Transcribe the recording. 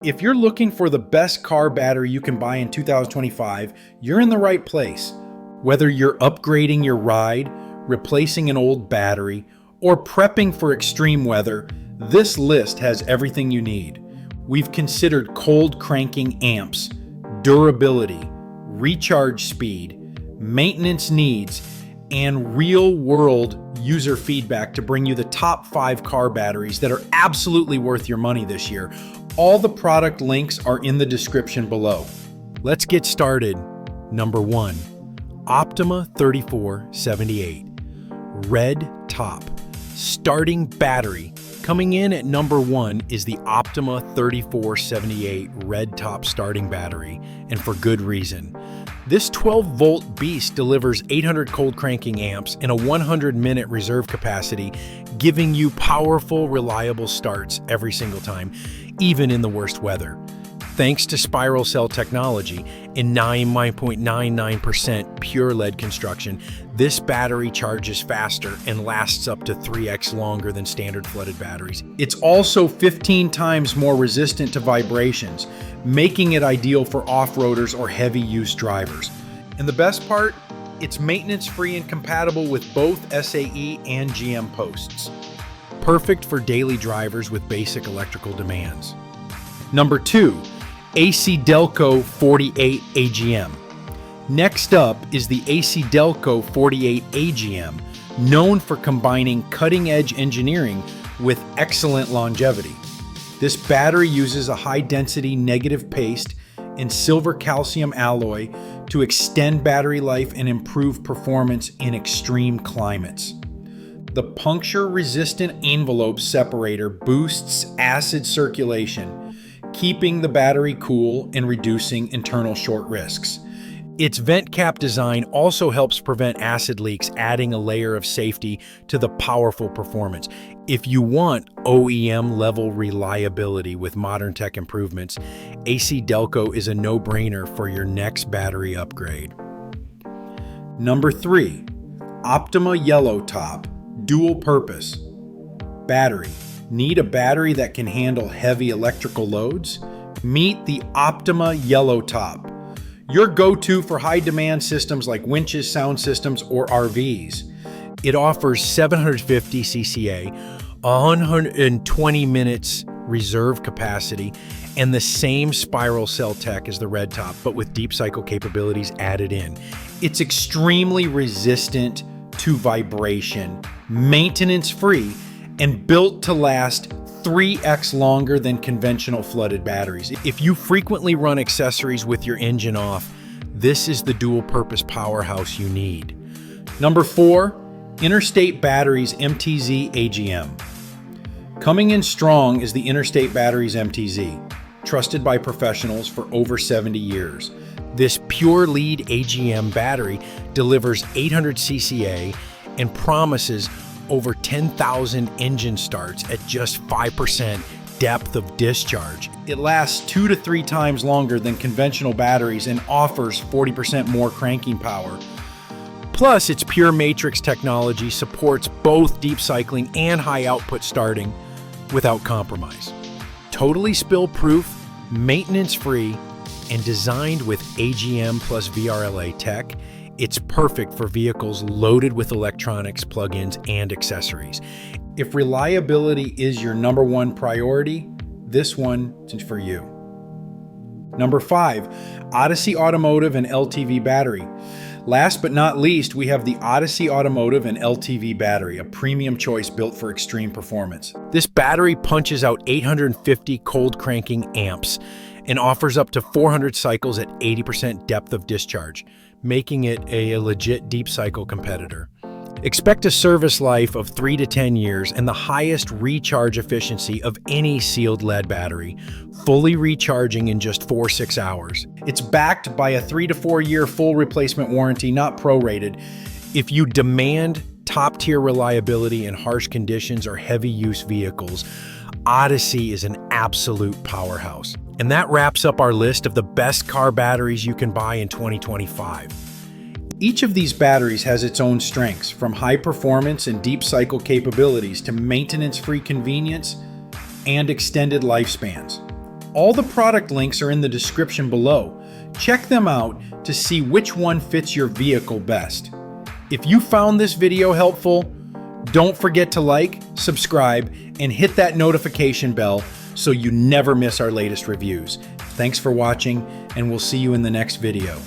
If you're looking for the best car battery you can buy in 2025, you're in the right place. Whether you're upgrading your ride, replacing an old battery, or prepping for extreme weather, this list has everything you need. We've considered cold cranking amps, durability, recharge speed, maintenance needs, and real-world user feedback to bring you the top 5 car batteries that are absolutely worth your money this year. All the product links are in the description below. Let's get started. Number 1, Optima 3478, Red Top. Starting battery. Coming in at number 1 is the Optima 3478 Red Top starting battery, and for good reason. This 12-volt beast delivers 800 cold cranking amps and a 100-minute reserve capacity, giving you powerful, reliable starts every single time, even in the worst weather. Thanks to spiral cell technology and 99.99% pure lead construction, this battery charges faster and lasts up to 3x longer than standard flooded batteries. It's also 15 times more resistant to vibrations, making it ideal for off-roaders or heavy-use drivers. And the best part? It's maintenance-free and compatible with both SAE and GM posts. Perfect for daily drivers with basic electrical demands. Number 2, AC Delco 48 AGM. Next up is the AC Delco 48 AGM, known for combining cutting-edge engineering with excellent longevity. This battery uses a high-density negative paste and silver calcium alloy to extend battery life and improve performance in extreme climates. The puncture-resistant envelope separator boosts acid circulation, keeping the battery cool and reducing internal short risks. Its vent cap design also helps prevent acid leaks, adding a layer of safety to the powerful performance. If you want OEM-level reliability with modern tech improvements, AC Delco is a no-brainer for your next battery upgrade. Number 3, Optima Yellow Top, dual purpose. Battery. Need a battery that can handle heavy electrical loads? Meet the Optima Yellow Top, your go-to for high-demand systems like winches, sound systems, or RVs. It offers 750 CCA, 120 minutes reserve capacity, and the same spiral cell tech as the Red Top, but with deep cycle capabilities added in. It's extremely resistant to vibration, maintenance-free, and built to last 3x longer than conventional flooded batteries. If you frequently run accessories with your engine off, this is the dual-purpose powerhouse you need. Number 4, Interstate Batteries MTZ AGM. Coming in strong is the Interstate Batteries MTZ, trusted by professionals for over 70 years. This pure lead AGM battery delivers 800 CCA and promises over 10,000 engine starts at just 5% depth of discharge. It lasts 2 to 3 times longer than conventional batteries and offers 40% more cranking power. Plus, its pure matrix technology supports both deep cycling and high output starting without compromise. Totally spill-proof, maintenance-free, and designed with AGM plus VRLA tech, it's perfect for vehicles loaded with electronics, plugins, and accessories. If reliability is your number 1 priority, this one is for you. Number 5, Odyssey Automotive and LTV battery. Last but not least, we have the Odyssey Automotive and LTV battery, a premium choice built for extreme performance. This battery punches out 850 cold cranking amps and offers up to 400 cycles at 80% depth of discharge, making it a legit deep cycle competitor. Expect a service life of 3 to 10 years and the highest recharge efficiency of any sealed lead battery, fully recharging in just 4-6 hours. It's backed by a 3 to 4 year full replacement warranty, not prorated. If you demand top-tier reliability in harsh conditions or heavy-use vehicles, Odyssey is an absolute powerhouse. And that wraps up our list of the best car batteries you can buy in 2025. Each of these batteries has its own strengths, from high performance and deep cycle capabilities to maintenance-free convenience and extended lifespans. All the product links are in the description below. Check them out to see which one fits your vehicle best. If you found this video helpful, don't forget to like, subscribe, and hit that notification bell so you never miss our latest reviews. Thanks for watching, and we'll see you in the next video.